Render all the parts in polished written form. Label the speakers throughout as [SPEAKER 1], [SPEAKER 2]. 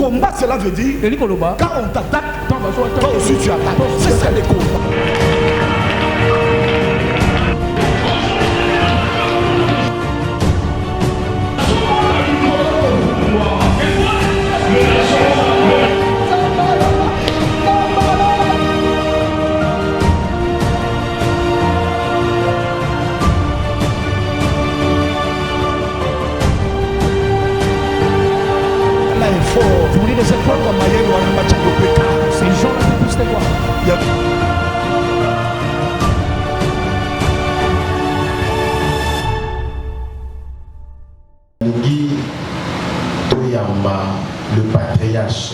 [SPEAKER 1] Combat, cela veut dire quand on t'attaque, toi aussi tu attaques. C'est ça les combats. Vous voulez les épreuves comme Maïen ou un match de pétard. C'est les gens qui poussent les voix.
[SPEAKER 2] Guy Toyamba, le patriarche.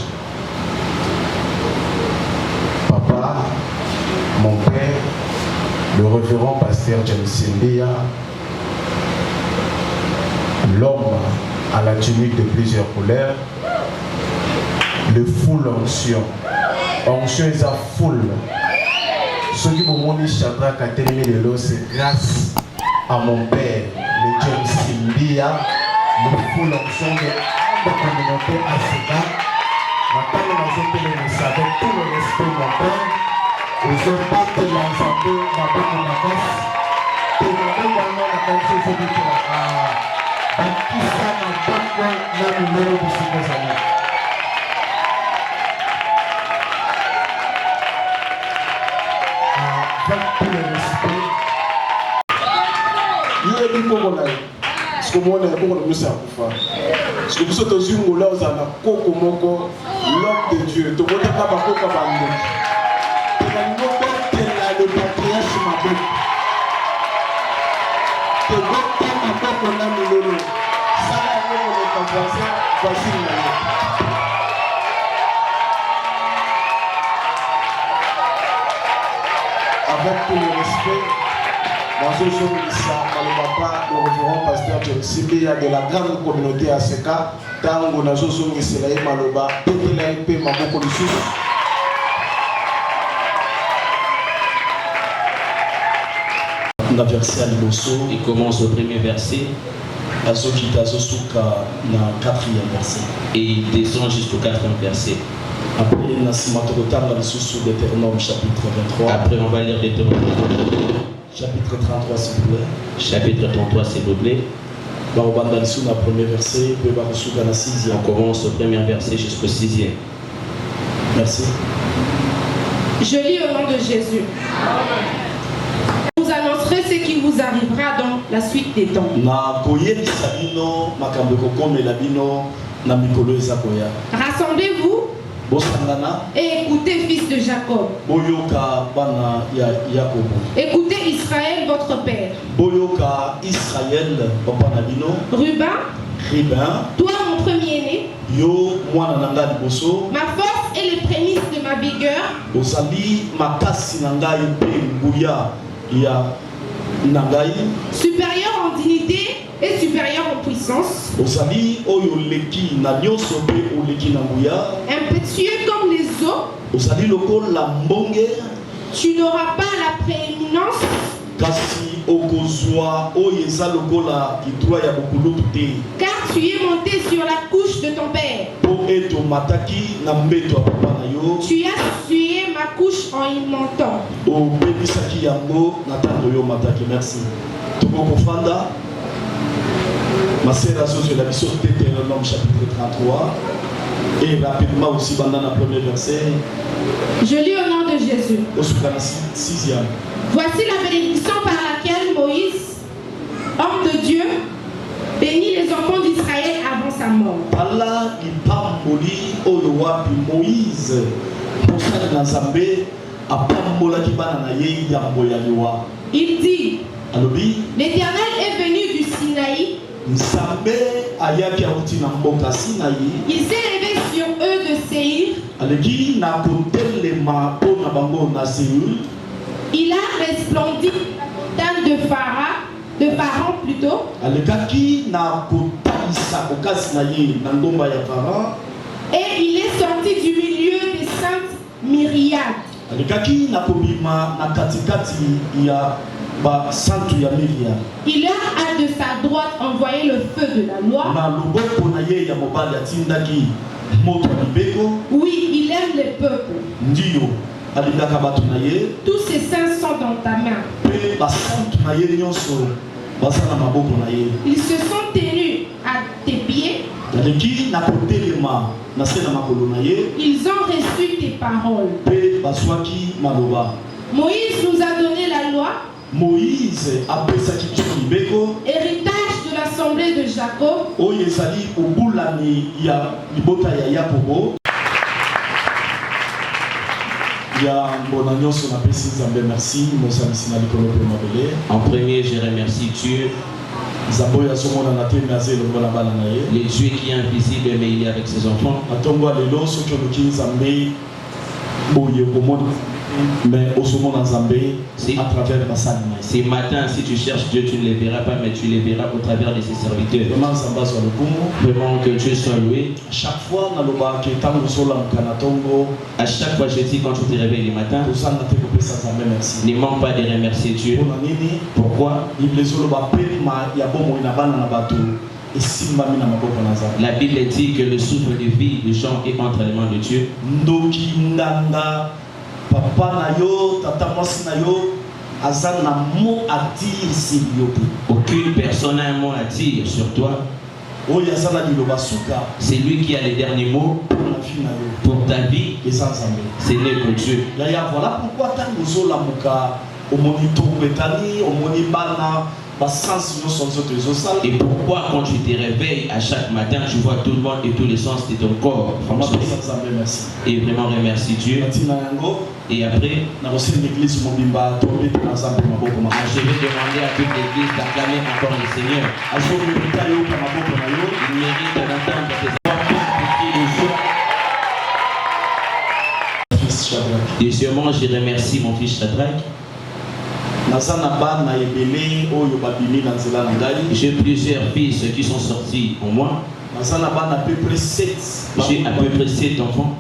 [SPEAKER 2] Papa, mon père, le révérend pasteur James Simbia, l'homme à la tunique de plusieurs couleurs, le full onction. Onction est à full. Ce qui me dit Shadrach a terminé de l'eau, c'est grâce à mon père, le James Simbia, le full onction de la communauté ACK. Maintenant, nous avec tout le respect, mon père, aux autres de l'ensemble, ma bonne en avance, et nous avons également la conscience de qui ça n'a pas quoi le numéro de ces années. Avec tout le respect, il y a des moments parce que moi, on a beaucoup de choses à faire. Parce que vous êtes dans une moula, vous avez un coco moko, l'homme de Dieu. Tout le monde a un coco bando. Et la nouvelle, le patriarche m'a dit. Que votre temps n'a pas qu'on a mis le nom. Ça va avoir le compensé, voici le nom. Avec tout le respect, dans ce jour de ça, le papa, le révérend pasteur Simbia de la grande communauté ACK, Tango Nazozo Miselaï Maloba, Totelaïpe Maboko Lusu.
[SPEAKER 3] Verset à Liboso, il commence au premier verset. Azokita Zosuka na quatrième verset. Et il descend jusqu'au quatrième verset. Après, Deutéronome chapitre 23. Après, on va lire Deutéronome chapitre 33, s'il vous plaît. Chapitre 33, s'il vous plaît. On commence au premier verset jusqu'au sixième. Merci.
[SPEAKER 4] Je lis au nom de Jésus. Vous annoncerez ce qui vous arrivera dans la suite des temps. Rassemblez-vous et écoutez, fils de Jacob. Écoutez Israël, votre père. Ruben, toi mon premier-né, ma force et les prémices de ma vigueur, supérieur en dignité et supérieur en puissance, impétueux comme les eaux, tu n'auras pas la prééminence, car tu es monté sur la couche de ton père. Tu as sué ma couche en y montant.
[SPEAKER 3] Merci. Ma sœur associée la mission de Deutéronome chapitre 33 et rapidement aussi pendant le premier verset.
[SPEAKER 4] Je lis au nom de Jésus.
[SPEAKER 3] Sixième.
[SPEAKER 4] Voici la bénédiction par laquelle Moïse, homme de Dieu, bénit les enfants d'Israël avant sa mort.
[SPEAKER 3] Moïse,
[SPEAKER 4] il dit, l'Éternel est venu du Sinaï. Il s'est levé sur eux de Séir. Il a resplendi dans de Pharaon plutôt. Et il est sorti du milieu des saintes myriades. Il a de sa droite envoyé le feu de la loi Oui, il aime les peuples. Tous ses saints sont dans ta main. Ils se sont tenus à tes pieds. Ils ont reçu tes paroles. Moïse nous a donné la loi. Héritage de l'assemblée de Jacob.
[SPEAKER 3] En premier, je remercie Dieu. Le Dieu qui est invisible, mais il est avec ses enfants.
[SPEAKER 5] Mais au second à travers ma salle.
[SPEAKER 3] Ces matins, si tu cherches Dieu, tu ne les verras pas, mais tu les verras au travers de ses serviteurs. Vraiment que Dieu soit loué. À chaque fois, je dis quand tu te réveilles le matin, ne manque pas de remercier Dieu. Pourquoi? La Bible dit que le souffle de vie des gens est entre les mains de Dieu.
[SPEAKER 5] Papa na yo, tata mwasi na yo, azan na mot à dire sur yo.
[SPEAKER 3] Aucune personne n'a un mot à dire sur toi. C'est lui qui a les derniers mots pour ta vie. C'est lui que Dieu.
[SPEAKER 5] Voilà pourquoi tant que vous au moniteur bétani, au monibana.
[SPEAKER 3] Et pourquoi quand tu te réveilles à chaque matin, tu vois tout le monde et tous les sens de ton corps fonctionner. Et vraiment remercie Dieu. Et après, je vais demander à toute l'église d'acclamer encore le Seigneur. Il mérite d'entendre tes enfants. Deuxièmement, je remercie mon fils Shadrach. J'ai plusieurs fils qui sont sortis en moi. J'ai à peu près 7 enfants.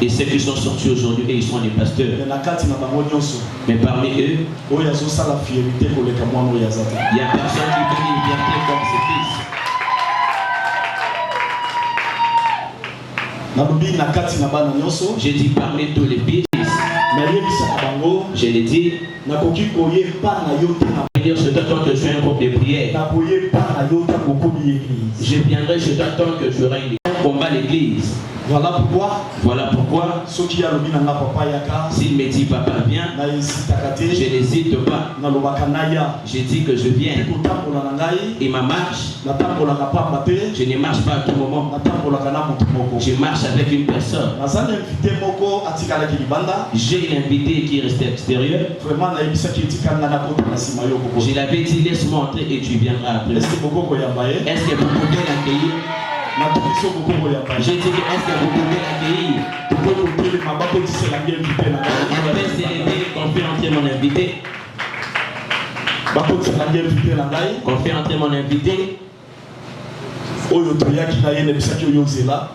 [SPEAKER 3] Et ceux qui sont sortis aujourd'hui, ils sont des pasteurs. Mais parmi eux, il y a personne qui fait une fierté comme ses fils. J'ai dit parmi tous les fils. Je l'ai dit, je t'attends que tu aies un groupe de prière. Je viendrai, je t'attends que tu auras une combat l'église.
[SPEAKER 5] Voilà pourquoi
[SPEAKER 3] s'il me dit papa viens, je n'hésite pas. J'ai dit que je viens. Et ma marche, je ne marche pas à tout moment. Je marche avec une personne. J'ai l'invité qui est resté extérieur. Je l'avais dit laisse-moi entrer et tu viendras après. Est-ce que vous pouvez l'accueillir? J'ai dit est-ce que vous pouvez l'accueillir? Après célébrer qu'on fait entrer mon invité. Qu'on fait entrer mon invité.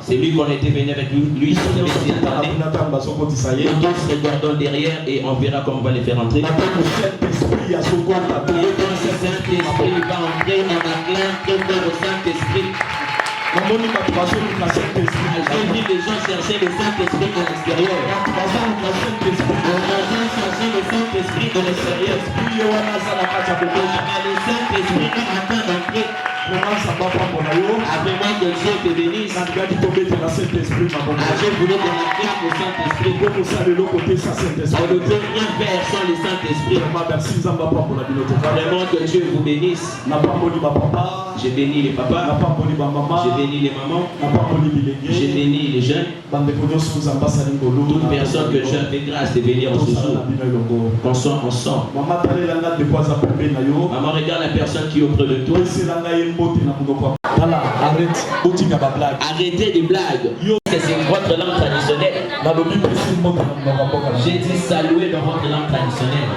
[SPEAKER 3] C'est lui qu'on était venu avec lui sur le site internet. Nous tous regardons derrière et on verra comment on va les faire entrer. Et quand le Saint-Esprit va entrer, on acclame comme le Saint-Esprit. J'ai vu les gens chercher le Saint-Esprit de l'extérieur. On va chercher le Saint-Esprit de l'extérieur. Le Saint-Esprit est en train d'entrer. Après moi que Dieu te bénisse. Je voulais te l'acclame au Saint-Esprit. On ne peut rien faire sans le Saint-Esprit. Vraiment que Dieu vous bénisse. J'ai béni les papas. J'ai béni les mamans. J'ai béni les jeunes. Toute personne que Dieu a fait grâce de venir en ce jour. Qu'on soit ensemble. Maman regarde la personne qui est auprès de toi. Arrêtez des blagues. C'est votre langue traditionnelle. J'ai dit saluer dans votre langue traditionnelle.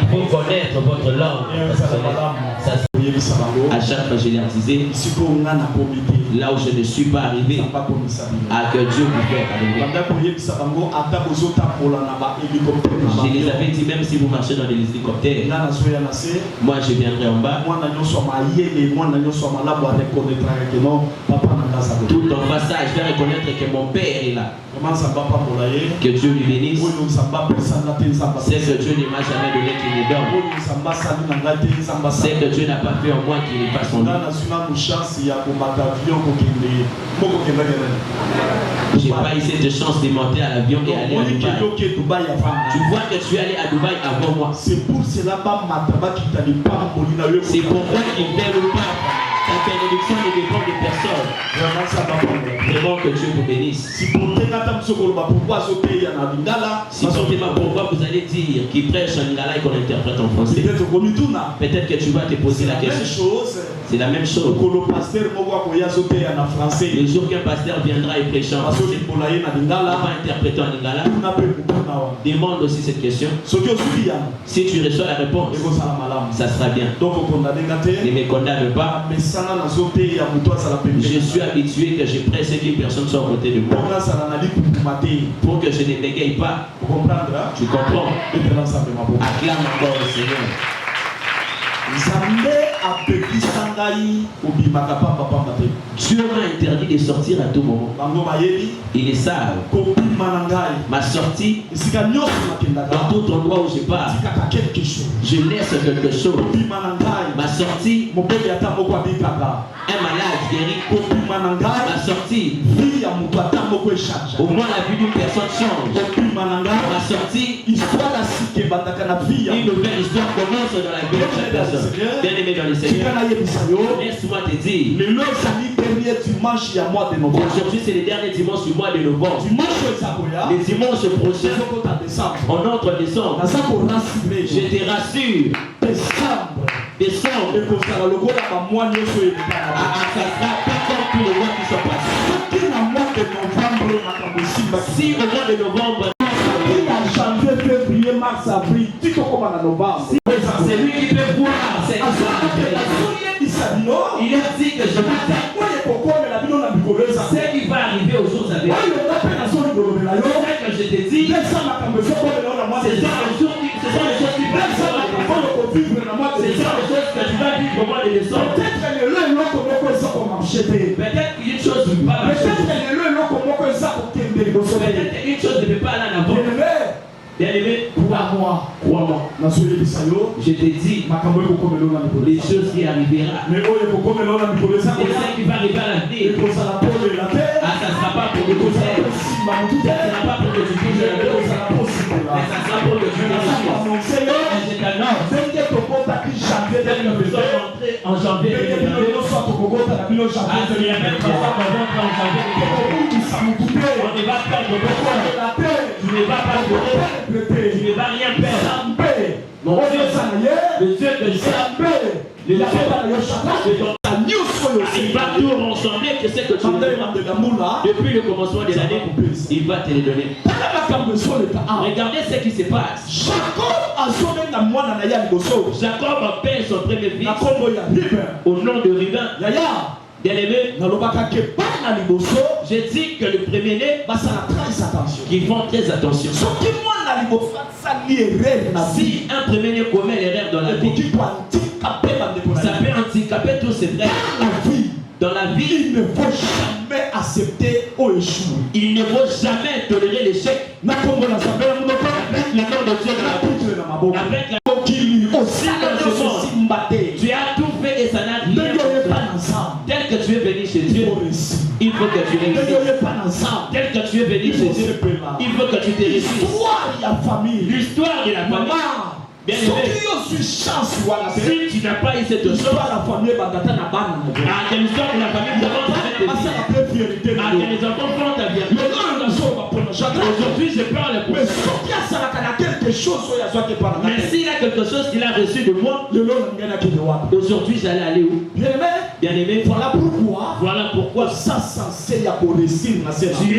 [SPEAKER 3] Il faut connaître votre langue traditionnelle. À chaque fois, je leur disais, là où je ne suis pas arrivé, à que Dieu vous fait arriver. Je les avais dit, même si vous marchez dans des hélicoptères, moi je viendrai en bas. Tout en passage, je vais reconnaître que mon Père est là. Que Dieu lui bénisse. C'est que Dieu ne m'a jamais donné qu'il me donne. C'est que Dieu n'a pas fait en moi qu'il ne fasse en lui. J'ai pas eu cette chance de monter à l'avion et aller à Dubaï. Tu vois que tu es allé à Dubaï avant moi. C'est pourquoi il ne perd pas. Ta bénédiction ne dépend de personne. Vraiment que Dieu vous bénisse. Si pourquoi vous allez dire qu'il prêche en lingala et qu'on interprète en français, peut-être que tu vas te poser la question. C'est la même chose. Le jour qu'un pasteur viendra et prêchera en français, on va interpréter en lingala. Demande aussi cette question. Si tu reçois la réponse, ça sera bien. Ne me condamne pas. Je suis habitué que je presse qu'une personne soit à côté de moi pour que je ne bégaye pas. Tu comprends? Acclame encore le Seigneur. Dieu m'a interdit de sortir à tout moment. Il est sale. Ma sortie, dans tout endroit où je pars, je laisse quelque chose. Ma sortie, un malade guéri. Ma sortie, au moins la vie d'une personne change. Ma sortie, une nouvelle histoire commence dans la vie de chaque personne. Bien aimé dans le Seigneur, laisse-moi te dire, aujourd'hui c'est le dernier dimanche du mois de novembre. Les dimanches prochains, on entre en décembre. Je te rassure, décembre, ça sera pas comme tous les mois qui sont passés. Si au mois de novembre, janvier, février, mars, avril, tu te commandes en novembre. C'est lui qui peut voir. Il a dit que je vais ce qui va arriver aux jours à venir. C'est que je te dis, ce sont les choses qui c'est ça les choses que tu vas vivre au mois de décembre. Peut-être qu'une chose ne peut pas marcher. Peut-être qu'une chose ne peut pas aller en avant. Bien-aimé, crois-moi. Je te dis, les choses qui arriveront. Et ce qui va arriver à l'avenir, ça ne sera pas pour que tu aies. Ça ne sera pas pour que tu touches la vie. Mais ça sera pour que tu réussisses. Et je t'annonce, en janvier 2022, on ne va pas perdre beaucoup. Tu ne vas pas pleurer. Tu ne vas rien perdre. Mon Dieu, le Dieu de Jambé, le Dieu de ton il va tout ressembler que c'est que tu demandes. Depuis le commencement de l'année, il va te le donner. Regardez ce qui se passe. Jacob appelle son premier fils au nom de Ruben. Bien-aimé, j'ai dit que le premier-né, qu'ils font très attention. Si un premier-né commet l'erreur dans la vie, ça peut handicaper tous ses frères. Dans la vie, il ne faut jamais accepter ou échouer. Il ne faut jamais tolérer l'échec. Avec le nom de Dieu dans la bouche. Avec la aussi tu as tout fait et ça n'a rien. Tel que tu es venu chez Dieu, il faut que tu réussisses. Tel que tu es venu chez Dieu, il faut que tu te réussisses. L'histoire de la famille. Bien aimé, si tu n'as pas eu cette chose, l'histoire de la famille, nous avons les enfants font ta vie. Aujourd'hui, je parle pour mais s'il a quelque chose qu'il a reçu de moi, aujourd'hui, j'allais aller où? Bien aimé, voilà pourquoi ça censé tu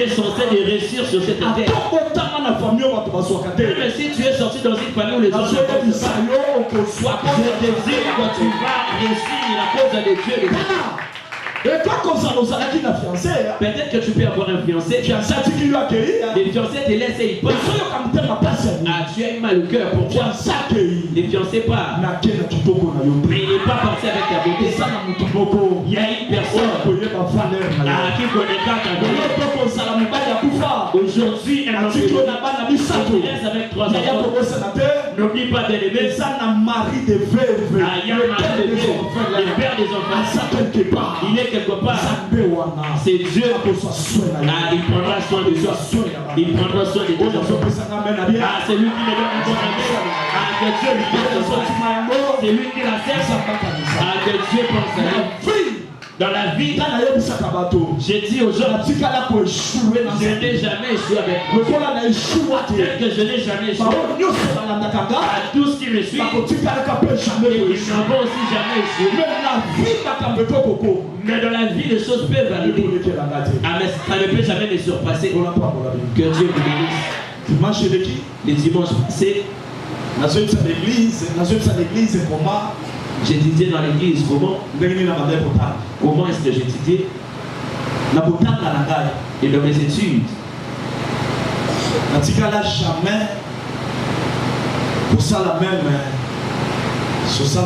[SPEAKER 3] es censé de réussir sur cette terre. Même si tu es sorti dans une famille où les gens ne pensent pas, je désire que tu vas réussir à cause de Dieu.
[SPEAKER 5] Et toi, comme ça, nous allons dire fiancé.
[SPEAKER 3] Peut-être que tu peux avoir un fiancé.
[SPEAKER 5] Fiancé qui lui a accueilli.
[SPEAKER 3] Les fiancés te laissent et ils pensent. Ah, tu as eu mal au cœur. Pourquoi? Les fiancés pas. Mais il n'est pas parti avec ta beauté. Il y a une personne qui connaîtra ta beauté. Aujourd'hui, un homme qui laisse avec 3 enfants. N'oublie pas de l'aimer. Il y a un mari de veuve. Le père des enfants. Il est quelque part. C'est Dieu. Il prendra soin de toi. Il prendra soin de toi. C'est lui qui me donne un bon amour. Que Dieu lui donne soin. C'est lui qui la sert. Que Dieu pense à lui. Dans la vie, j'ai dit aux gens, je n'ai jamais échoué avec vous. Que je n'ai jamais échoué. À tous qui me suivent, ils n'ont aussi jamais échoué. Mais dans la vie, les choses peuvent arriver. Ah, mais ça ne peut jamais me surpasser. Que Dieu vous bénisse. Les dimanches passés, j'étudiais dans l'église. Comment est-ce que j'étudiais? Et dans mes études,
[SPEAKER 5] jamais pour ça la même 60%.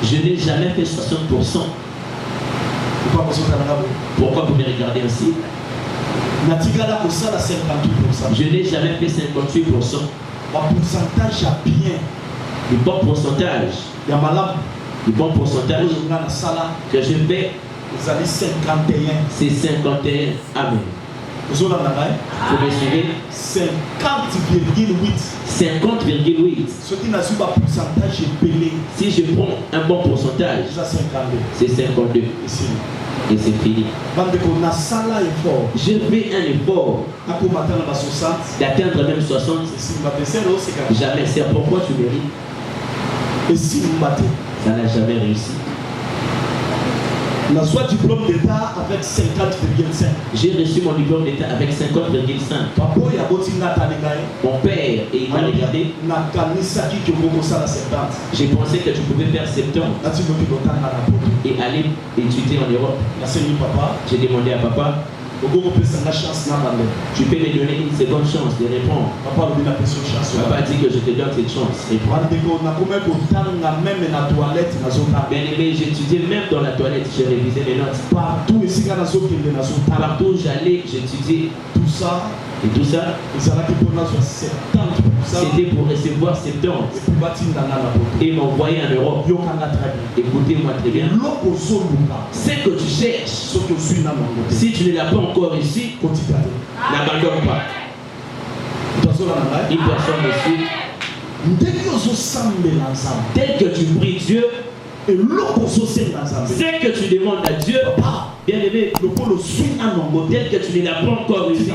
[SPEAKER 3] Je n'ai jamais fait 60%. Pourquoi vous me regardez ainsi? Je n'ai jamais fait 58%.
[SPEAKER 5] Pourcentage à bien.
[SPEAKER 3] Le bon pourcentage. Le bon pourcentage que je fais, c'est 51. Amen. Vous me suivez?
[SPEAKER 5] 50,8.
[SPEAKER 3] 50,8. Si je prends un bon pourcentage, c'est 52. Et c'est fini. Je fais un effort d'atteindre même 60. Jamais. C'est pourquoi tu mérites.
[SPEAKER 5] Et si vous battez,
[SPEAKER 3] ça n'a jamais réussi.
[SPEAKER 5] La soit diplôme d'État avec 50,5.
[SPEAKER 3] J'ai reçu mon diplôme d'État avec 50,5. Mon père, et il m'a regardé. J'ai pensé que tu pouvais faire 70 et aller étudier en Europe. J'ai demandé à papa, tu peux me donner une seconde chance de répondre. Papa dit que je te donne cette chance. Bien aimé, j'étudiais même dans la toilette, j'ai révisé mes notes. Partout où j'allais, j'étudiais tout ça. Et tout ça, c'était pour recevoir 70 et m'envoyer en Europe. Écoutez-moi très bien. Ce que tu cherches, si tu ne l'as pas encore réussi, n'abandonne pas. Une personne me suit. Tel que tu pries Dieu, et c'est que tu demandes à Dieu, bien aimé, tel que tu ne l'as pas encore réussi,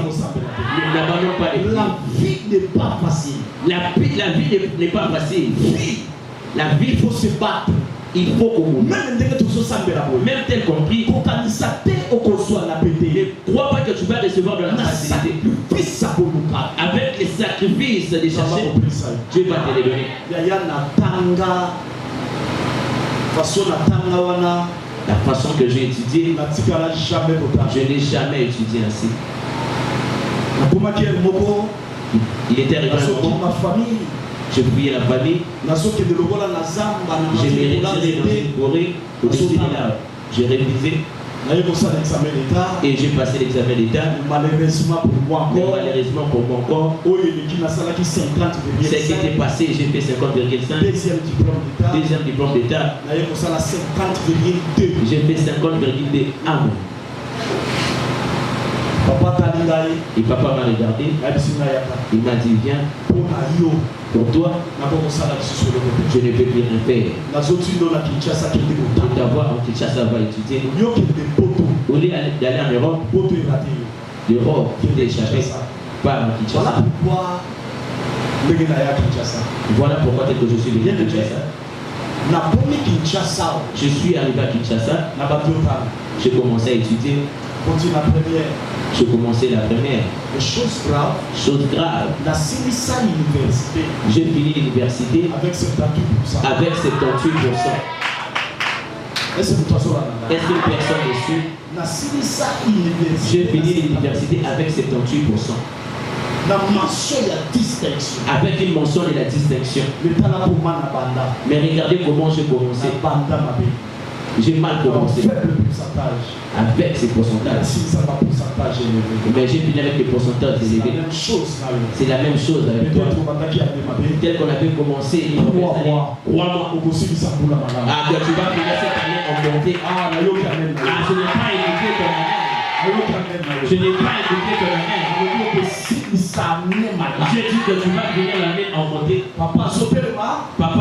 [SPEAKER 3] n'abandonne pas les prières.
[SPEAKER 5] La vie n'est pas facile.
[SPEAKER 3] La vie n'est pas facile. La vie, il faut se battre. Il faut qu'on même tel qu'on prie, ne crois pas que tu vas recevoir de la facilité. Avec les sacrifices des chercheurs, Dieu va te les donner. La façon que j'ai étudié, je n'ai jamais étudié ainsi. Il était arrivé
[SPEAKER 5] ma famille.
[SPEAKER 3] Je priais la famille. J'ai retiré dans une forêt au-dessus de là. J'ai révisé. Et j'ai passé l'examen d'État.
[SPEAKER 5] Malheureusement pour moi
[SPEAKER 3] encore, ce qui était passé, j'ai fait 50,5. Deuxième diplôme d'État. J'ai fait 50,2. Amen. Et papa m'a regardé. Il m'a dit, viens. Pour toi, je ne peux plus rien faire. Pour t'avoir en Kinshasa va étudier. Au lieu d'aller en Europe, l'Europe qui t'est échappé par en Kinshasa. Voilà pourquoi tel que je suis venu à Kinshasa. Je suis arrivé à Kinshasa. J'ai commencé à étudier. Je commençais la première.
[SPEAKER 5] Chose grave.
[SPEAKER 3] Chose grave.
[SPEAKER 5] La Sinissa Université.
[SPEAKER 3] J'ai fini l'université
[SPEAKER 5] avec 78%.
[SPEAKER 3] Avec 78%.
[SPEAKER 5] Est-ce qu'une personne
[SPEAKER 3] est sûre?
[SPEAKER 5] La Sinissa Université.
[SPEAKER 3] J'ai fini l'université avec 78%.
[SPEAKER 5] La mention de la distinction.
[SPEAKER 3] Avec une mention de la distinction. Mais regardez comment j'ai commencé. J'ai mal commencé. Avec ces pourcentages. Mais j'ai fini avec les pourcentages élevés. C'est la même chose avec toi. Tel qu'on avait commencé il y a 3 mois. Ah, tu vas finir cette année en montée. Ah, je n'ai pas écouté ton année. Je n'ai pas écouté ton année. J'ai dit que tu vas finir l'année en montée. Papa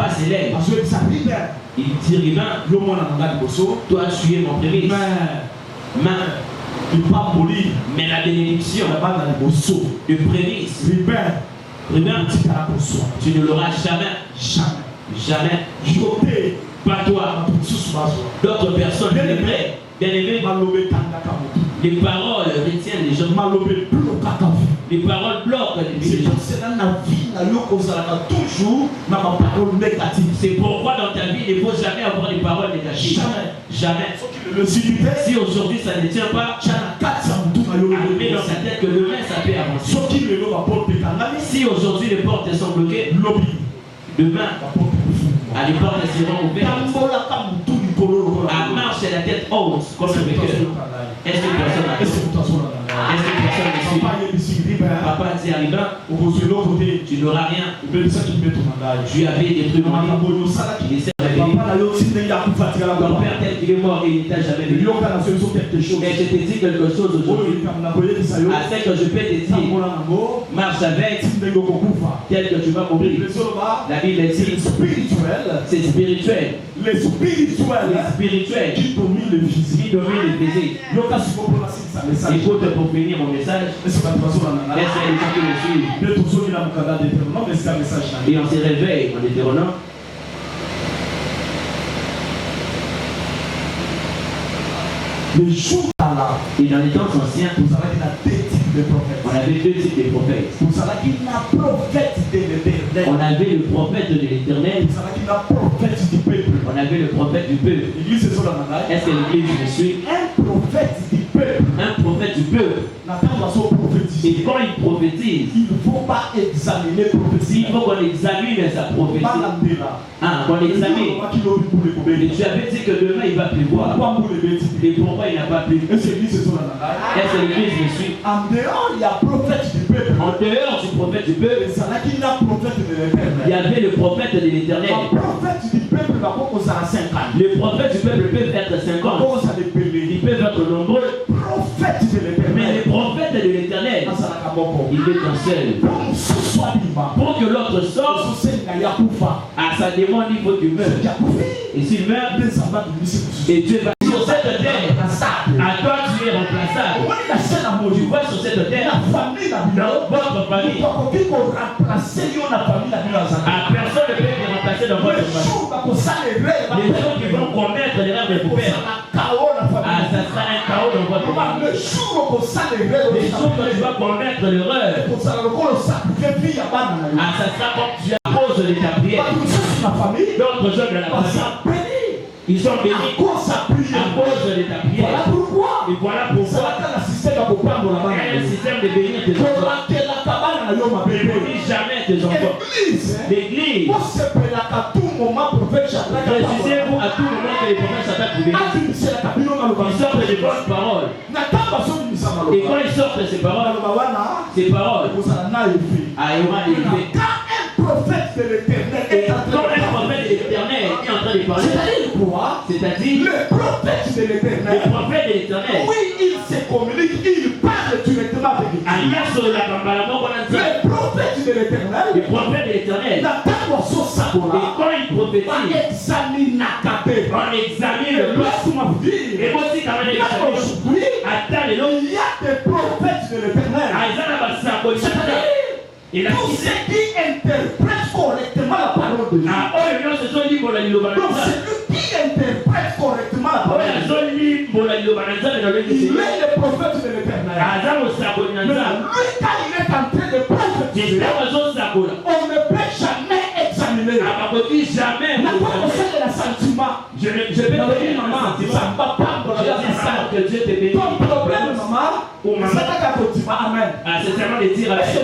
[SPEAKER 3] s'élève. Il dit Ribin, toi tu es mon premier. Mais la bénédiction de prémisse, Ribin, tu ne l'auras jamais. Jamais. Pas toi. D'autres personnes, bien aimé, les paroles retiennent les gens. Les paroles bloquent les gens. C'est pourquoi dans ta vie, il ne faut jamais avoir des paroles négatives. Jamais. Si aujourd'hui ça ne tient pas, mets dans sa tête que demain ça peut avancer. Si aujourd'hui les portes sont bloquées, demain les portes seront ouvertes. À marche et la tête haute comme le vainqueur. Est-ce que personne me suit? Papa dit à Ribin, tu n'auras rien. Tu avais des trucs en ligne. Il s'est réveillé. Ton père tel qu'il est mort et il ne t'a jamais vu. Mais je t'ai dit quelque chose aujourd'hui. Afin que je peux te dire, marche avec tel que tu vas mourir. La Bible dit, c'est spirituel.
[SPEAKER 5] Les
[SPEAKER 3] spirituels qui dominent le physique. Écoute pour finir mon message. Est-ce que les gens qui me suivent? Et on se réveille en Deutéronome.
[SPEAKER 5] Les jours là,
[SPEAKER 3] et dans les temps anciens, on avait 2 types de prophètes. On avait le prophète de l'Éternel. On avait le prophète du peuple. Est-ce que l'église me suit? Un prophète du peuple. Et quand il prophétise,
[SPEAKER 5] il ne faut pas examiner prophétie.
[SPEAKER 3] Il faut qu'on examine sa prophétie. Qu'on examine. Et tu avais dit que demain il va pleuvoir. Et pourquoi il n'a pas plu? Est-ce que l'église me suit?
[SPEAKER 5] En dehors, il y a prophète du peuple.
[SPEAKER 3] En dehors du prophète du peuple, il y avait le prophète de l'Éternel.
[SPEAKER 5] Le prophète du peuple va commencer à 5 ans.
[SPEAKER 3] Les prophètes du peuple peuvent être 50. Ils peuvent être nombreux. Mais les prophètes de l'Éternel, il est un seul. Pour que l'autre sorte, ça demande il faut qu'il meure. Et s'il meurt, et Dieu va sur cette terre. À toi tu es remplaçable. Tu vois sur cette terre, dans votre famille, personne ne peut te remplacer dans votre famille. Les gens qui vont commettre l'erreur de vos pères, ça sera un chaos dans votre famille. Les jours que tu vas commettre l'erreur, ça sera comme tu as cause de ta prière. D'autres gens de la famille, ils sont bénis à cause de ta prière. Et voilà pourquoi un système de bénir tes enfants. Ne bénis jamais tes enfants. L'église, précisez-vous à tout moment que les prophètes s'attaquent pour bénir. Ils sortent des bonnes paroles. Et quand ils sortent ces paroles, il y aura des effets.
[SPEAKER 5] Un prophète de l'Éternel est en train
[SPEAKER 3] de parler. C'est-à-dire
[SPEAKER 5] le prophète de l'Éternel.
[SPEAKER 3] Le prophète de l'Éternel.
[SPEAKER 5] Oui, il se communique, il parle directement avec Dieu. Le prophète de l'Éternel.
[SPEAKER 3] Le prophète de l'Éternel. Et quand il prophétise, on examine le peuple. Et aussi quand on examine,
[SPEAKER 5] il y a des prophètes de l'Éternel.
[SPEAKER 3] Et
[SPEAKER 5] tous ceux qui interprètent correctement la parole de Dieu. Donc celui qui interprète correctement la parole de Dieu, le prophète de l'Éternel. Mais lui, quand il est en train de prophétiser, on ne peut jamais examiner. Je vais te dire, maman, ça ne va pas que Dieu te bénisse. Ton problème, maman, c'est pas qu'à amen.
[SPEAKER 3] C'est seulement de dire avec.
[SPEAKER 5] Est-ce que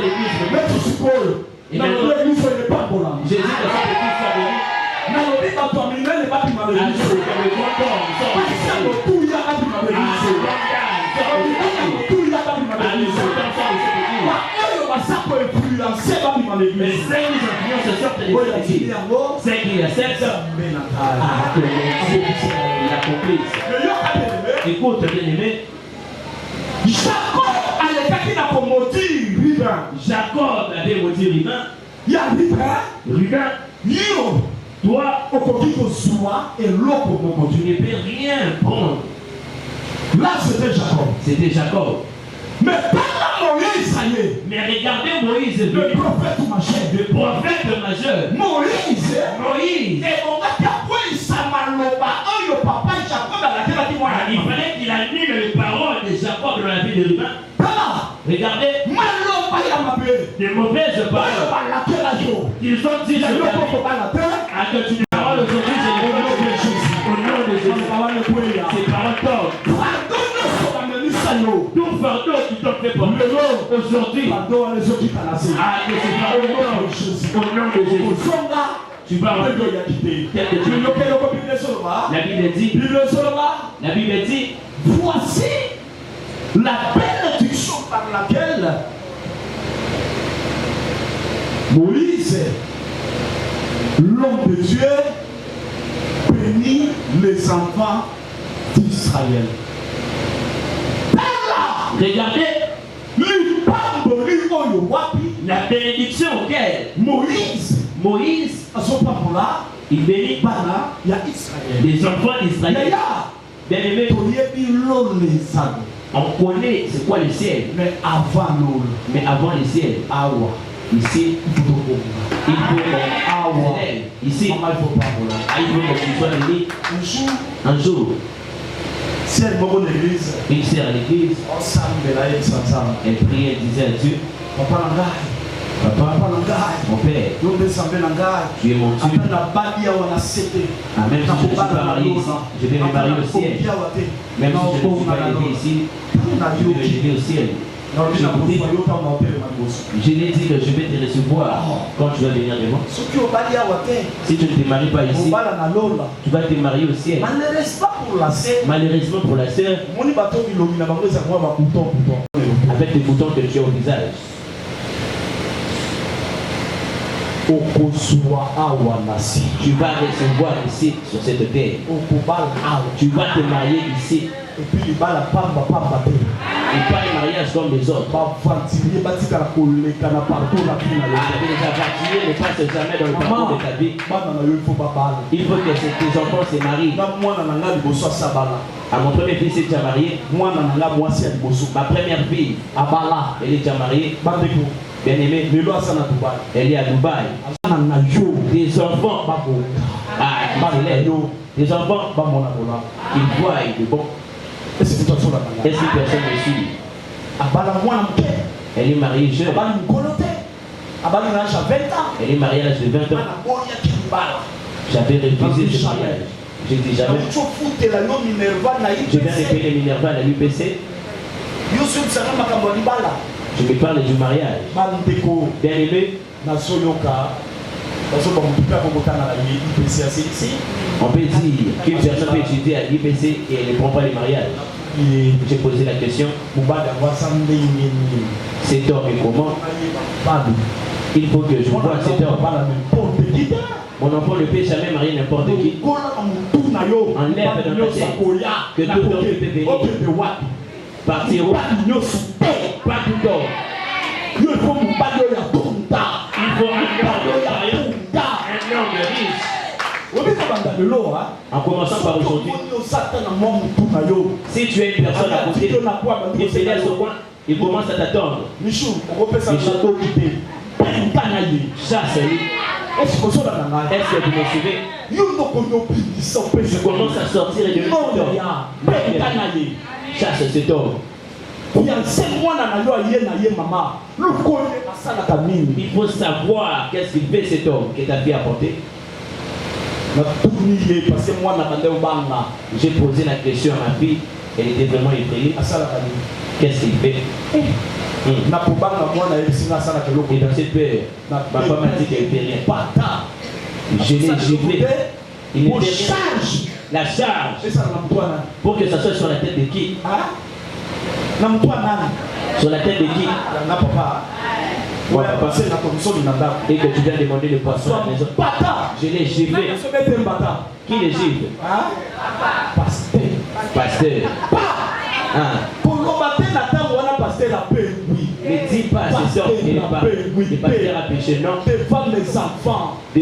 [SPEAKER 5] l'église mais tu supposes, dans l'église, il n'est pas bon là.
[SPEAKER 3] Jésus ne soit béni.
[SPEAKER 5] Dans l'église, pas toi, mais il n'est pas bien avec l'église. Tout il y a pas bien avec l'église. Tout il y a pas bien avec l'église. Ça peut influencer pas bien avec l'église.
[SPEAKER 3] Mais 5 opinions se sortent de l'église. 5 il y a 7 il a compris. Écoute, bien-aimé.
[SPEAKER 5] Jacob avait maudit Rubin. Il y a Rubin. Toi, tu
[SPEAKER 3] ne peux rien prendre.
[SPEAKER 5] Là, c'était Jacob.
[SPEAKER 3] C'était Jacob.
[SPEAKER 5] Mais pendant Moïse, ça y est.
[SPEAKER 3] Mais regardez Moïse,
[SPEAKER 5] le prophète majeur.
[SPEAKER 3] Le prophète majeur.
[SPEAKER 5] Moïse.
[SPEAKER 3] Et
[SPEAKER 5] on a tapé ça maloba. Oh, papa Jacob a la tête.
[SPEAKER 3] Il fallait qu'il annule les paroles de Jacob dans la vie de Rubin. Regardez. Des mauvaises paroles. Ils ont dit à que tu ne paroles aujourd'hui, c'est le nom de Jésus. Au nom de Jésus. Ces paroles tombent. Tout fardeau qui t'ont fait pour aujourd'hui. Ah, que c'est paroles au nom de Jésus. Tu vas la Bible dit,
[SPEAKER 5] voici la bénédiction par laquelle Moïse, l'homme de Dieu, bénit les enfants d'Israël.
[SPEAKER 3] Regardez la bénédiction auquel Moïse il bénit les enfants d'Israël. Bien aimé, on connaît c'est quoi le ciel, mais avant le ciel, ici, il faut ici, il faut que tu sois béni. Un jour, une sœur à l'église, elle priait et disait à Dieu, Papa, mon père, tu es mon Dieu. Même si je ne suis pas marié ici, je vais me marier au ciel. Même si je ne suis pas élevé ici, je vais me lever au ciel. Je l'ai dit que je vais te recevoir quand tu vas venir devant. Si tu ne te maries pas ici, tu vas te marier au ciel. Malheureusement pour la sœur, avec des boutons que tu as au visage. Tu vas recevoir ici sur cette terre. Tu vas te marier ici. Et pas le mariage comme les autres. Les aventuriers ne passent jamais dans le parcours de ta vie. Il faut que tes enfants se marient. À mon premier fils est déjà marié. Ma première fille, elle est déjà mariée. Bien aimé, elle est à Dubaï. Des enfants, des enfants qui voient de bon. Est-ce que personne me suit? Elle est mariée jeune. Elle est mariée à l'âge de 20 ans. J'avais refusé ce mariage. J'ai dit jamais. Je viens révéler Minerva à la UPC. Je me parle du mariage. Bien aimé, on peut dire qu'une personne peut étudier à l'IPC et elle ne prend pas le mariage. J'ai posé la question. Cet homme est comment? Il faut que je vois cet homme. Mon enfant ne peut jamais marier n'importe qui. Enlève dans ta tête que tout homme peut venir. Partir où? Pas tout homme. Il faut un homme riche. En commençant par aujourd'hui, si tu es une personne à côté, il se laisse au coin, il commence à t'attendre. Chasse-lui.
[SPEAKER 5] Est-ce que vous me suivez? Je commence à sortir de cet homme. Chasse cet homme. Il faut savoir qu'est-ce qu'il fait cet homme que ta fille a porté. J'ai posé la question à ma fille, elle était vraiment effrayée. Qu'est-ce qu'il fait? Et dans cette peur, ma femme m'a dit qu'elle ne fait rien. Je l'ai giflé. Il ne fait rien. La charge. Pour que ça soit sur la tête de qui? Sur la tête de qui? Moi, papa. Et que tu viens demander le poisson à la maison. Je l'ai giflé. Qui les gifle? Pasteur. Ne dis pas à ces hommes qu'il n'est pas. Le pasteur a péché, non? Devant mes enfants. Je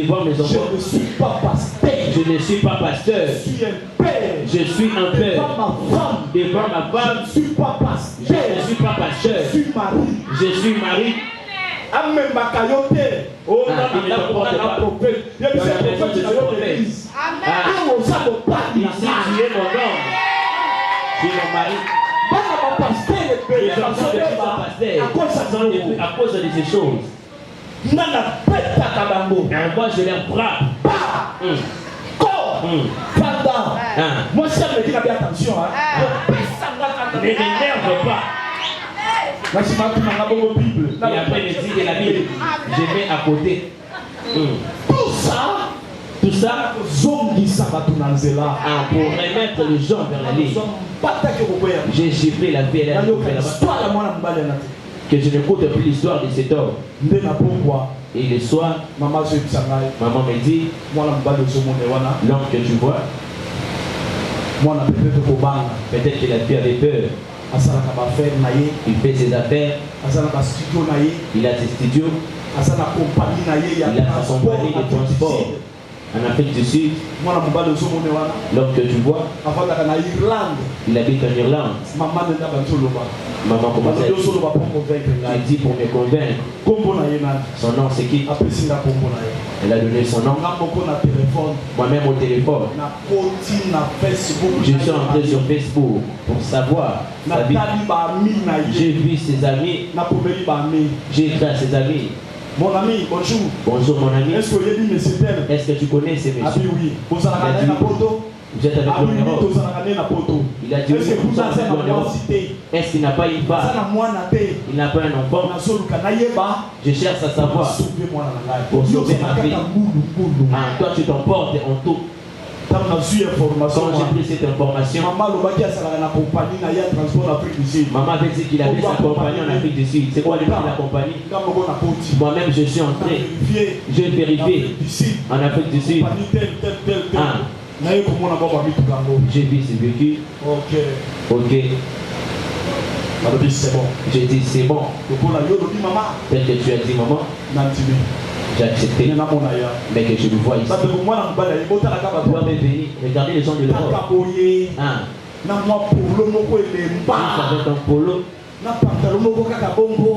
[SPEAKER 5] ne suis pas pasteur. Je ne suis pas pasteur. Je suis un père. Devant ma femme. Je ne suis pas pasteur. Je suis mari. Ici, tu es mon homme. Tu es mon mari. Les enfants de pasteur à cause de ces choses. Moi, je les frappe. Moi, ça me dit attention. Ne m'énerve pas. Et après, il dit de la Bible, je mets à côté. Tout ça, pour remettre les gens vers la ligne. J'ai giflé la vie, que je n'écoute plus l'histoire de cet homme. Et le soir, maman me dit, l'homme que tu vois, peut-être que la fille avait peur. Il fait ses affaires, il a ses studios, il a sa compagnie de transport. En Afrique du Sud, l'homme que tu vois, il habite en Irlande. Maman commence à dire, il dit pour me convaincre. Son nom c'est qui? Elle a donné son nom. Moi-même au téléphone. Je suis entré sur Facebook pour savoir sa vie. J'ai vu ses amis. J'ai écrit à ses amis.
[SPEAKER 1] Mon ami, bonjour.
[SPEAKER 5] Bonjour mon ami.
[SPEAKER 1] Est-ce que
[SPEAKER 5] est-ce que tu connais ces messieurs?
[SPEAKER 1] Ah oui.
[SPEAKER 5] Vous êtes avec l'Europe. Il a dit oui, vous êtes avec l'Europe. Est-ce qu'il n'a pas une femme? Il n'a pas un enfant. Je cherche à savoir pour sauver ma vie. Toi tu t'emportes en tout. Quand j'ai pris cette information, maman avait dit qu'il avait sa compagnie en Afrique du Sud. C'est quoi le nom de la compagnie? Moi-même je suis entré. J'ai vérifié en Afrique du Sud. J'ai vu ce vécu. Ok. J'ai dit c'est bon. Tel que tu as dit maman, j'ai accepté, mais que je le vois ici. Tu dois me venir, regardez les gens de l'Europe.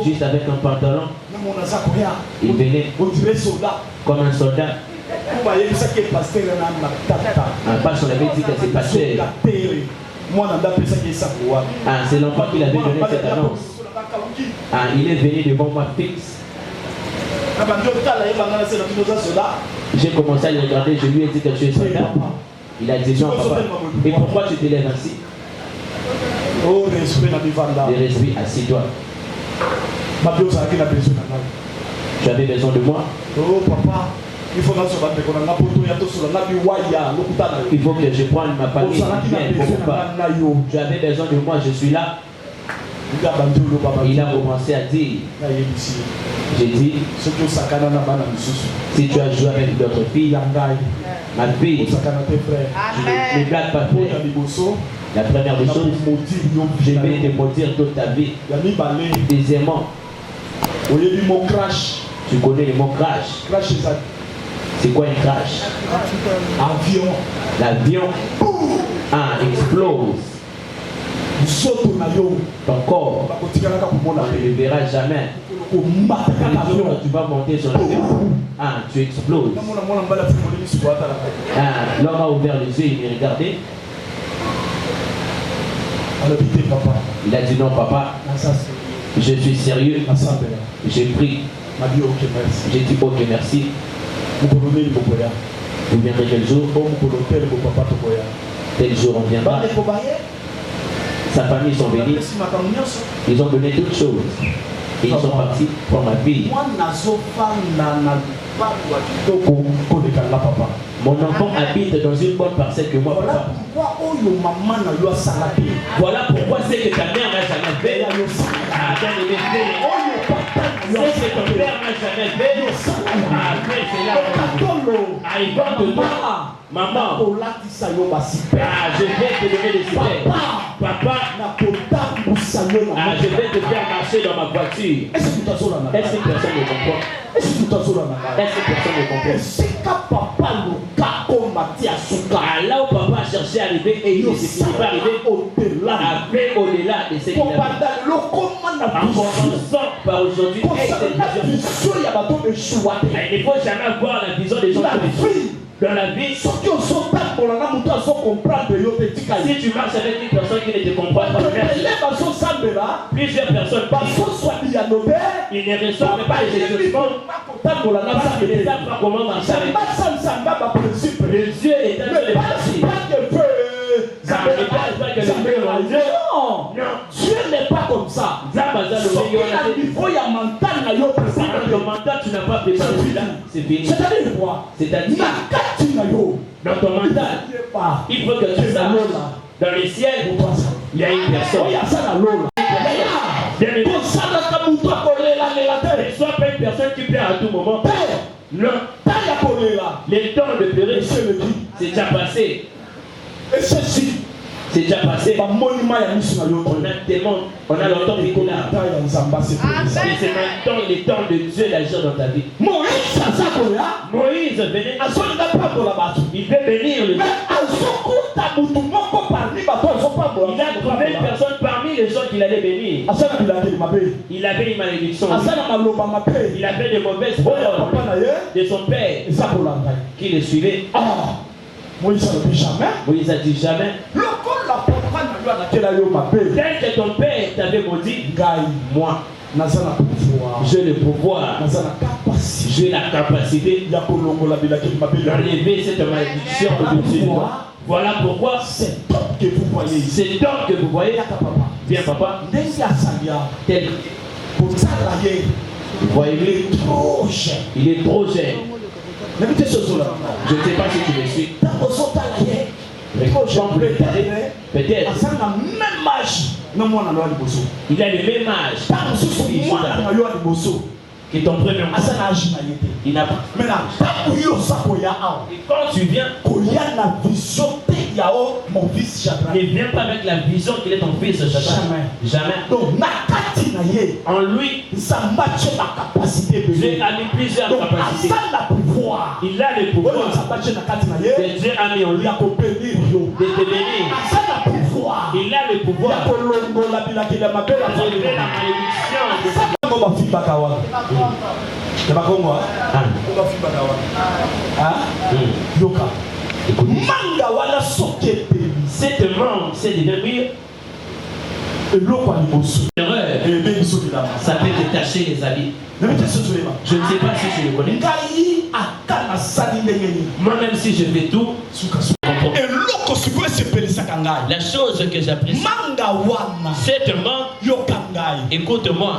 [SPEAKER 5] Juste avec un pantalon. Il venait comme un soldat. Parce qu'on avait dit que c'est pasteur. C'est l'enfant qui avait donné cette annonce. Il est venu devant moi fixe. J'ai commencé à le regarder, je lui ai dit que tu es soldat. Il a dit non papa. Et pourquoi tu te lèves ainsi? Le respect, assis-toi. Tu avais besoin de moi?
[SPEAKER 1] Oh papa. Il faut que
[SPEAKER 5] je prenne ma famille. Tu avais besoin de moi, je suis là. Il a commencé à dire, j'ai dit, si tu as joué avec d'autres filles, ma fille, ne blague pas frère. La première des choses, je vais te maudire toute ta vie. Deuxièmement, tu connais le mot crash. C'est quoi un crash?
[SPEAKER 1] Avion.
[SPEAKER 5] L'avion explose. Ton corps, on ne le verra jamais. tu vas monter sur l'avion, tu exploses. L'homme a ouvert les yeux, il m'a regardé. Il a dit non, papa, je suis sérieux. J'ai pris. J'ai dit ok, merci. Vous viendrez quel jour? Tel jour on viendra. Sa famille sont venus. Ils ont donné toutes choses. Et ils sont partis pour ma fille. Mon enfant habite dans une bonne parcelle que moi, papa. Voilà pourquoi c'est que ta mère n'a jamais fait. C'est que ton père n'a jamais fait. Après, c'est là. Il va te dire, maman, je vais te donner des super. Papa, je vais te faire marcher dans ma voiture. Est-ce que personne ne comprend? Est-ce que personne ne comprend? Là où papa cherchait à arriver et il ne s'est pas arrivé après au-delà de ce qu'il a fait. En commençant par aujourd'hui, il ne faut jamais voir la vision des gens dans la vie. Si tu marches avec une personne qui ne te comprend pas, plusieurs personnes ils ne reçoivent pas les exaucements parce qu'ils ne savent pas comment marcher avec. Le Dieu est dans les principes. Non, Dieu n'est pas comme ça. Si dans ton mental tu n'as pas besoin de celui-là, c'est fini. C'est-à-dire quoi? C'est-à-dire dans ton mental, il faut que tu saches dans les ciels, il y a une personne. Ne sois pas une personne qui pleure à tout moment. Non. Les temps de pleurer, c'est déjà passé. Et ceci, c'est déjà passé. On a longtemps vécu là. Et c'est maintenant le temps de Dieu d'agir dans ta vie. Moïse venait. Il veut venir le Dieu. Il a trouvé une personne parmi les gens qu'il allait bénir. Il avait une malédiction. Il avait de mauvaises paroles de son père qui le suivait. Moïse a dit jamais. Tel que ton père t'avait maudit, moi, j'ai le pouvoir, j'ai la capacité d'enlever cette malédiction de Dieu. Voilà pourquoi c'est donc que vous voyez. C'est donc que vous voyez. Bien, papa. Tel. Vous voyez, il est trop jeune. Je ne sais pas si tu me suis. Peut-être. Il a le même âge que ton premier enfant. Il n'a pas. Et quand tu viens, ne viens pas avec la vision qu'il est ton fils. Jamais. En lui, Dieu a mis plusieurs capacités. Il a le pouvoir. Dieu a mis en lui de te bénir. Il a le pouvoir de relever la malédiction. Cette mangue, c'est de devenir ça peut détacher les habits. Je ne sais pas si tu le connais. Moi-même si je fais tout, la chose que j'apprécie, cette mangue, écoute-moi,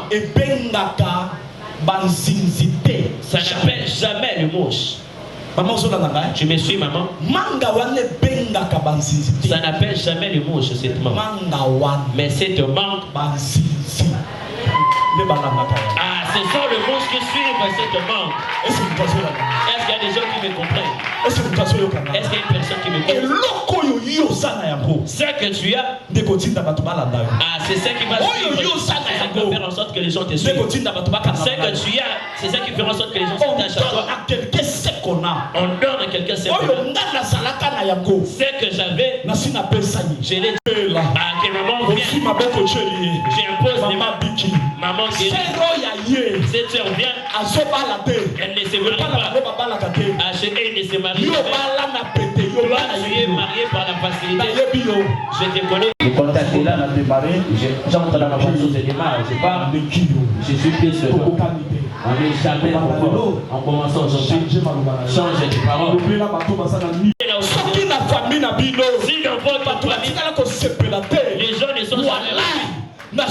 [SPEAKER 5] ça n'appelle jamais le mouche. Tu me suis, maman? Ça n'appelle jamais le mouche, cette mangue. Mais cette mangue, ce sont les mouches qui suivent cette mangue. Est-ce qu'il y a des gens qui me comprennent? Est-ce qu'il y a une personne qui me comprend? Ce que tu as, c'est ce qui va suivre. Ça va faire en sorte que les gens te suivent. Ce que tu as, c'est ce qui fera en sorte que les gens s'attachent à toi. On donne à quelqu'un ce que j'avais, je l'ai dit. Que maman vient. J'impose les mains. Maman guérit.
[SPEAKER 3] Cette sœur vient, elle ne se marie pas. Et ne se marie pas. Toi, tu es marié par la facilité. Je te connais.
[SPEAKER 5] Le contact est là, j'entre dans ma voiture, je démarre, je pars. Je suis pieds sur l'eau. On n'est jamais encore. En commençant aujourd'hui, change de parole. Si dans votre famille, les gens ne sont jamais là. Je te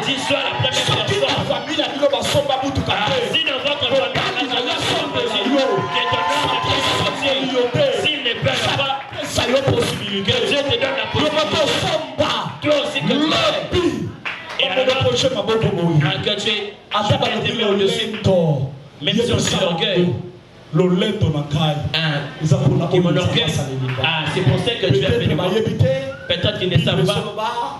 [SPEAKER 5] dis, sois la première personne. Si dans votre famille, s'il ne perd pas, que Dieu te donne la possibilité. Toi aussi que tu et alors, que tu es au-dessus, même si on dit l'orgueil, qui mon orgueil, c'est pour ça que tu es venu. Peut-être qu'ils ne savent pas.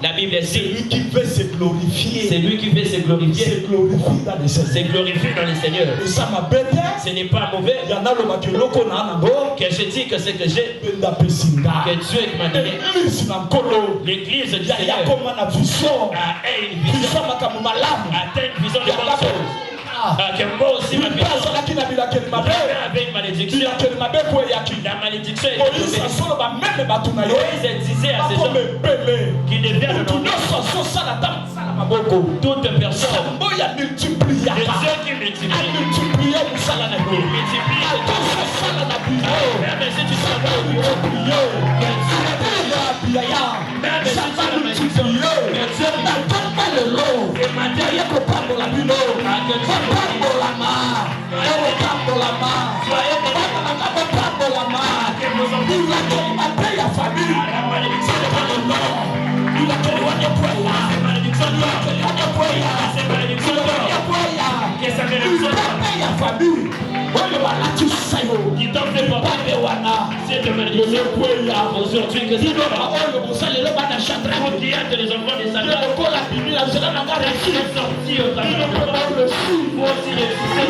[SPEAKER 5] La Bible dit celui qui veut se glorifier. C'est lui qui veut se glorifier. C'est glorifié dans le Seigneur. Ce n'est pas mauvais. Que je dis que ce que j'ai, que Dieu m'a donné. L'église du Seigneur a une vision de bonnes choses. Que moi aussi ma vision avait une malédiction. La malédiction est tombée. Moïse disait à ces gens qui deviennent de toute personne de Dieu qui multiplie. Même si tu travailles qui t'ont fait cette malédiction aujourd'hui que c'est toi qui êtes les enfants des Satan qui sont sortis au travail pour aussi réussir